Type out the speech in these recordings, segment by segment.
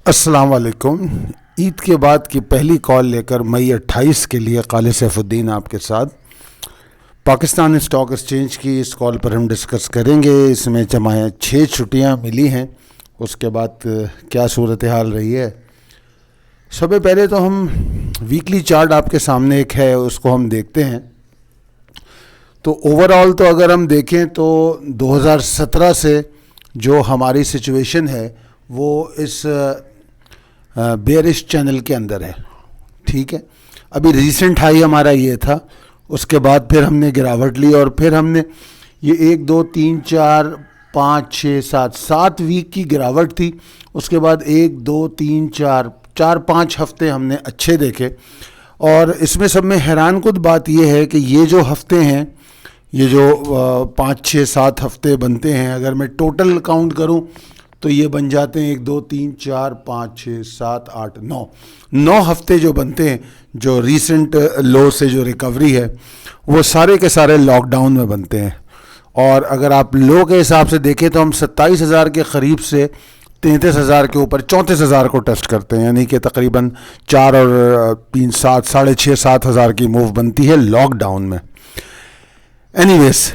السلام علیکم. عید کے بعد کی پہلی کال لے کر مئی 28 کے لیے قالی سیف الدین آپ کے ساتھ. پاکستان اسٹاک ایکسچینج کی اس کال پر ہم ڈسکس کریں گے. اس میں جمائیں 6 چھٹیاں ملی ہیں, اس کے بعد کیا صورتحال رہی ہے. سب سے پہلے تو ہم ویکلی چارٹ آپ کے سامنے ایک ہے, اس کو ہم دیکھتے ہیں. تو اوور آل تو اگر ہم دیکھیں تو 2017 سے جو ہماری سچویشن ہے وہ اس بیئرش چینل کے اندر ہے. ٹھیک ہے, ابھی ریسنٹ ہائی ہمارا یہ تھا, اس کے بعد پھر ہم نے گراوٹ لی اور پھر ہم نے یہ 1 2 3 4 5 6 7 ویک کی گراوٹ تھی. اس کے بعد 1 2 3 4 5 ہفتے ہم نے اچھے دیکھے. اور اس میں سب میں حیران کن بات یہ ہے کہ یہ جو ہفتے ہیں, یہ جو 5 6 7 ہفتے بنتے ہیں, اگر میں ٹوٹل کاؤنٹ کروں تو یہ بن جاتے ہیں 1 2 3 4 5 6 7 8 9 ہفتے جو بنتے ہیں. جو ریسنٹ لو سے جو ریکوری ہے وہ سارے کے سارے لاک ڈاؤن میں بنتے ہیں. اور اگر آپ لو کے حساب سے دیکھیں تو ہم 27,000 کے قریب سے 33,000 کے اوپر 34,000 کو ٹیسٹ کرتے ہیں, یعنی کہ تقریباً 4 اور 3 7 6.5 7,000 کی موو بنتی ہے لاک ڈاؤن میں. اینی ویز,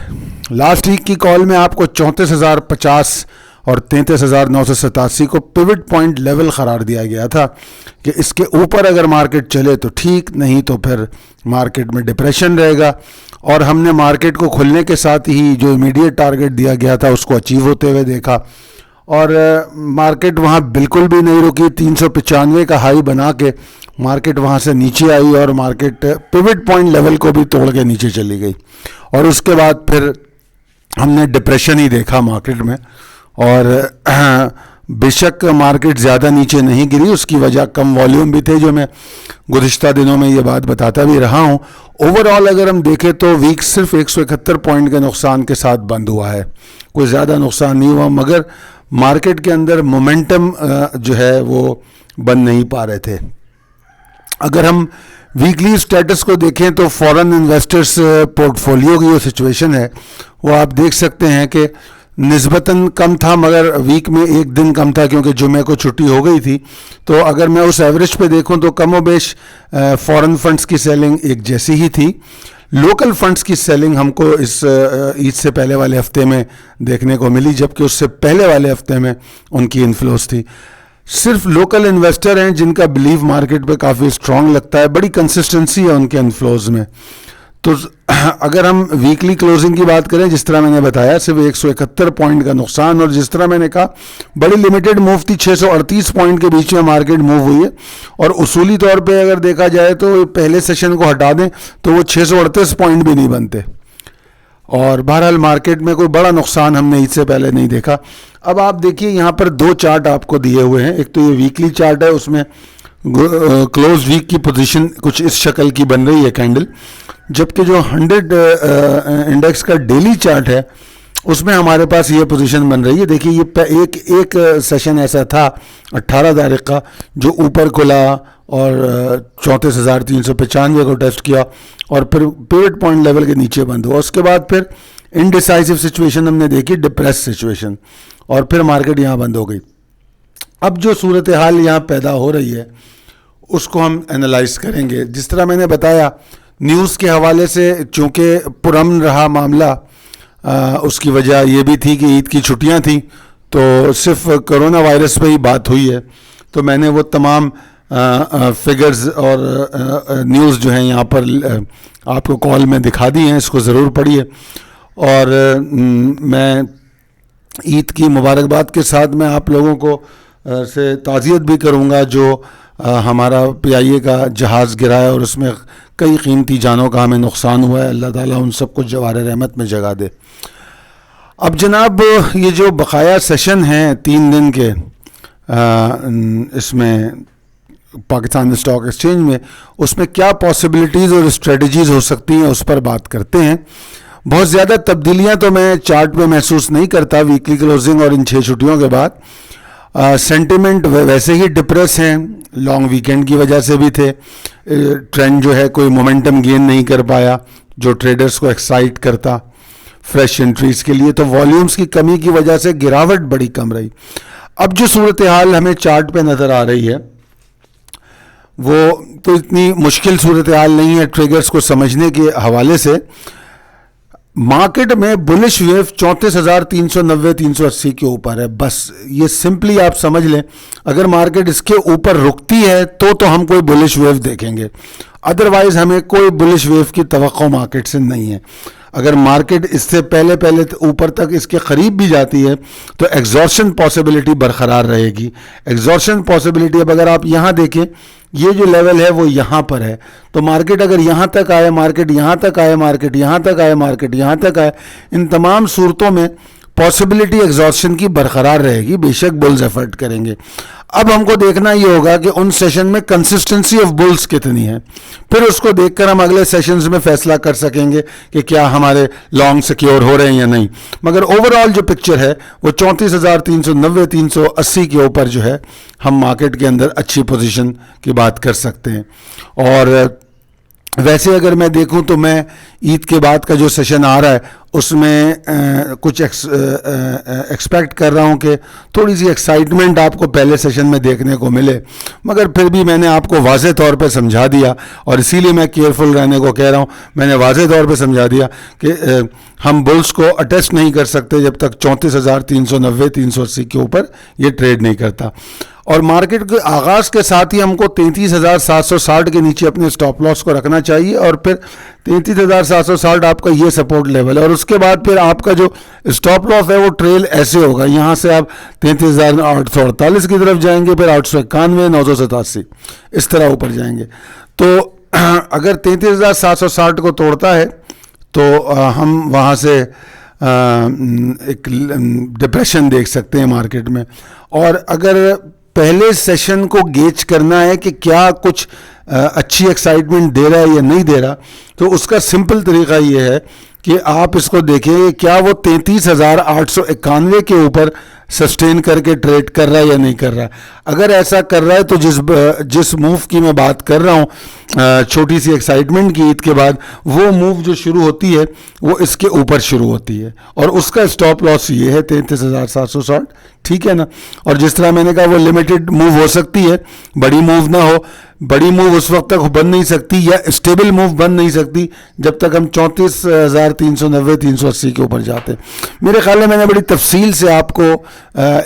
لاسٹ ویک کی کال میں آپ کو 34,050 اور 33,987 کو پیوٹ پوائنٹ لیول قرار دیا گیا تھا کہ اس کے اوپر اگر مارکیٹ چلے تو ٹھیک, نہیں تو پھر مارکیٹ میں ڈپریشن رہے گا. اور ہم نے مارکیٹ کو کھلنے کے ساتھ ہی جو امیڈیٹ ٹارگٹ دیا گیا تھا اس کو اچیو ہوتے ہوئے دیکھا, اور مارکیٹ وہاں بالکل بھی نہیں رکی. 395 کا ہائی بنا کے مارکیٹ وہاں سے نیچے آئی اور مارکیٹ پیوٹ پوائنٹ لیول کو بھی توڑ کے نیچے چلی گئی. اور اس کے بعد پھر ہم نے ڈپریشن ہی دیکھا مارکیٹ میں. اور بے شک مارکیٹ زیادہ نیچے نہیں گری, اس کی وجہ کم والیوم بھی تھے, جو میں گزشتہ دنوں میں یہ بات بتاتا بھی رہا ہوں. اوور آل اگر ہم دیکھیں تو ویک صرف 171 پوائنٹ کے نقصان کے ساتھ بند ہوا ہے, کوئی زیادہ نقصان نہیں ہوا, مگر مارکیٹ کے اندر مومنٹم جو ہے وہ بن نہیں پا رہے تھے. اگر ہم ویکلی سٹیٹس کو دیکھیں تو فورن انویسٹرز پورٹ فولیو کی جو سچویشن ہے وہ آپ دیکھ سکتے ہیں کہ نسبتاً کم تھا, مگر ویک میں 1 دن کم تھا کیونکہ جمعے کو چھٹی ہو گئی تھی. تو اگر میں اس ایوریج پہ دیکھوں تو کم و بیش فورن فنڈز کی سیلنگ ایک جیسی ہی تھی. لوکل فنڈز کی سیلنگ ہم کو اس عید سے پہلے والے ہفتے میں دیکھنے کو ملی, جبکہ اس سے پہلے والے ہفتے میں ان کی انفلوز تھی. صرف لوکل انویسٹر ہیں جن کا بلیو مارکیٹ پہ کافی اسٹرانگ لگتا ہے, بڑی کنسسٹنسی ہے ان کے انفلوز میں. تو اگر ہم ویکلی کلوزنگ کی بات کریں, جس طرح میں نے بتایا صرف 171 پوائنٹ کا نقصان, اور جس طرح میں نے کہا بڑی لمیٹڈ موو تھی, 638 پوائنٹ کے بیچ میں مارکیٹ موو ہوئی ہے. اور اصولی طور پہ اگر دیکھا جائے تو پہلے سیشن کو ہٹا دیں تو وہ 638 پوائنٹ بھی نہیں بنتے. اور بہرحال مارکیٹ میں کوئی بڑا نقصان ہم نے عید سے پہلے نہیں دیکھا. اب آپ دیکھیے یہاں پر 2 چارٹ آپ کو دیے ہوئے ہیں. ایک تو یہ ویکلی چارٹ ہے, اس میں کلوز ویک کی پوزیشن کچھ اس شکل کی بن رہی ہے کینڈل, جبکہ جو 100 انڈیکس کا ڈیلی چارٹ ہے اس میں ہمارے پاس یہ پوزیشن بن رہی ہے. دیکھیے یہ ایک سیشن ایسا تھا 18 تاریخ کا جو اوپر کھلا اور 34,395 کو ٹیسٹ کیا اور پھر پیوٹ پوائنٹ لیول کے نیچے بند ہوا. اس کے بعد پھر انڈیسائزو سچویشن ہم نے دیکھی, ڈپریس سچویشن, اور پھر مارکیٹ یہاں بند ہو گئی. اب جو صورتحال یہاں پیدا ہو رہی ہے اس کو ہم انالائز کریں گے. جس طرح میں نے بتایا نیوز کے حوالے سے چونکہ پرامن رہا معاملہ, اس کی وجہ یہ بھی تھی کہ عید کی چھٹیاں تھیں تو صرف کرونا وائرس پہ ہی بات ہوئی ہے. تو میں نے وہ تمام فگرز اور نیوز جو ہیں یہاں پر آپ کو کال میں دکھا دی ہیں, اس کو ضرور پڑھیے. اور میں عید کی مبارکباد کے ساتھ میں آپ لوگوں کو سے تعزیت بھی کروں گا جو ہمارا PIA کا جہاز گرا ہے اور اس میں کئی قیمتی جانوں کا ہمیں نقصان ہوا ہے. اللہ تعالیٰ ان سب کو جوار رحمت میں جگہ دے. اب جناب یہ جو بقایا سیشن ہیں 3 دن کے اس میں پاکستان اسٹاک ایکسچینج میں, اس میں کیا پاسبلٹیز اور اسٹریٹجیز ہو سکتی ہیں اس پر بات کرتے ہیں. بہت زیادہ تبدیلیاں تو میں چارٹ میں محسوس نہیں کرتا ویکلی کلوزنگ اور ان 6 چھٹیوں کے بعد. سینٹیمنٹ ویسے ہی ڈپریس ہیں, لانگ ویکینڈ کی وجہ سے بھی تھے. ٹرینڈ جو ہے کوئی مومنٹم گین نہیں کر پایا جو ٹریڈرز کو ایکسائٹ کرتا فریش انٹریز کے لیے, تو والیومز کی کمی کی وجہ سے گراوٹ بڑی کم رہی. اب جو صورتحال ہمیں چارٹ پہ نظر آ رہی ہے وہ تو اتنی مشکل صورتحال نہیں ہے ٹریگرز کو سمجھنے کے حوالے سے. مارکیٹ میں بلش ویو 34,390 380 کے اوپر ہے, بس یہ سمپلی آپ سمجھ لیں. اگر مارکیٹ اس کے اوپر رکتی ہے تو ہم کوئی بلش ویو دیکھیں گے, ادروائز ہمیں کوئی بلش ویو کی توقع مارکیٹ سے نہیں ہے. اگر مارکیٹ اس سے پہلے اوپر تک اس کے قریب بھی جاتی ہے تو ایگزارشن پاسبلٹی برقرار رہے گی. ایگزارشن پاسبلٹی اب اگر آپ یہاں دیکھیں, یہ جو لیول ہے وہ یہاں پر ہے, تو مارکیٹ اگر یہاں تک آئے, مارکیٹ یہاں تک آئے, مارکیٹ یہاں تک آئے, مارکیٹ یہاں تک آئے, ان تمام صورتوں میں پاسبلٹی ایگزارشن کی برقرار رہے گی. بے شک بلز ایفرٹ کریں گے. اب ہم کو دیکھنا یہ ہوگا کہ ان سیشن میں کنسسٹنسی آف بلز کتنی ہے, پھر اس کو دیکھ کر ہم اگلے سیشنز میں فیصلہ کر سکیں گے کہ کیا ہمارے لانگ سیکیور ہو رہے ہیں یا نہیں. مگر اوور آل جو پکچر ہے وہ 34,390 380 کے اوپر جو ہے ہم مارکیٹ کے اندر اچھی پوزیشن کی بات کر سکتے ہیں. اور ویسے اگر میں دیکھوں تو میں عید کے بعد کا جو سیشن آ رہا ہے اس میں کچھ ایکسپیکٹ کر رہا ہوں کہ تھوڑی سی ایکسائٹمنٹ آپ کو پہلے سیشن میں دیکھنے کو ملے, مگر پھر بھی میں نے آپ کو واضح طور پہ سمجھا دیا, اور اسی لیے میں کیئرفل رہنے کو کہہ رہا ہوں. میں نے واضح طور پہ سمجھا دیا کہ ہم بلز کو اٹیسٹ نہیں کر سکتے جب تک 34,390 380 کے اوپر یہ ٹریڈ نہیں کرتا. اور مارکیٹ کے آغاز کے ساتھ ہی ہم کو 33,760 کے نیچے اپنے سٹاپ لاس کو رکھنا چاہیے, اور پھر 33,760 آپ کا یہ سپورٹ لیول ہے, اور اس کے بعد پھر آپ کا جو سٹاپ لاس ہے وہ ٹریل ایسے ہوگا, یہاں سے آپ 33,848 کی طرف جائیں گے, پھر 891 987 اس طرح اوپر جائیں گے. تو اگر 33,760 کو توڑتا ہے تو ہم وہاں سے ایک ڈپریشن دیکھ سکتے ہیں مارکیٹ میں. اور اگر پہلے سیشن کو گیج کرنا ہے کہ کیا کچھ اچھی ایکسائٹمنٹ دے رہا ہے یا نہیں دے رہا, تو اس کا سمپل طریقہ یہ ہے کہ آپ اس کو دیکھیں کیا وہ 33,891 کے اوپر سسٹین کر کے ٹریڈ کر رہا ہے یا نہیں کر رہا ہے. اگر ایسا کر رہا ہے تو جس موو کی میں بات کر رہا ہوں چھوٹی سی ایکسائٹمنٹ کی عید کے بعد, وہ موو جو شروع ہوتی ہے وہ اس کے اوپر شروع ہوتی ہے, اور اس کا سٹاپ لاس یہ ہے 33,760. ٹھیک ہے نا. اور جس طرح میں نے کہا وہ لمیٹڈ موو ہو سکتی ہے, بڑی موو نہ ہو. بڑی موو اس وقت تک بن نہیں سکتی یا اسٹیبل موو بن نہیں سکتی جب تک ہم 34,390 380 کے اوپر جاتے ہیں. میرے خیال میں نے بڑی تفصیل سے آپ کو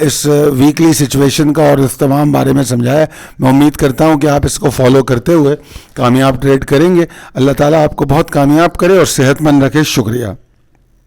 اس ویکلی سچویشن کا اور اس تمام بارے میں سمجھایا. میں امید کرتا ہوں کہ آپ اس کو فالو کرتے ہوئے کامیاب ٹریڈ کریں گے. اللہ تعالیٰ آپ کو بہت کامیاب کرے اور صحت مند رکھے. شکریہ.